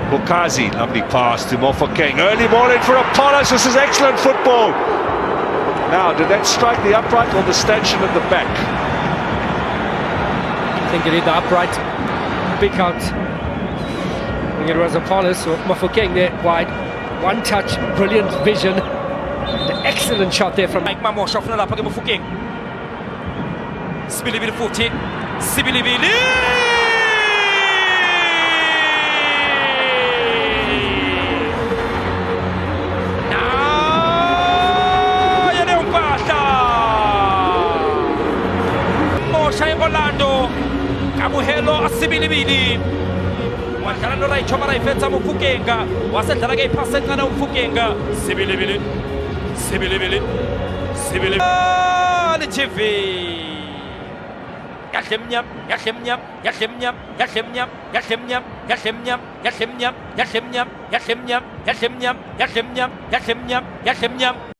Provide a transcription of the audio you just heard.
Bukazi, lovely pass to Mofokeng. Early ball in for Apollos. This is excellent football. Now, did that strike the upright or the stanchion at the back? I think it hit the upright. Big out. I think it was Apollos or Mofokeng there wide. One touch, brilliant vision. An excellent shot there from Mike Mamo shot from the lap of Mofokeng. Sibilibili 14. Sibilibili! Orlando kamuhelo asibilibili wadlala norayitho marayifetsa Mofokeng wasedlala ke iphasi encane uMofokeng sibilibili TV yahle mnyam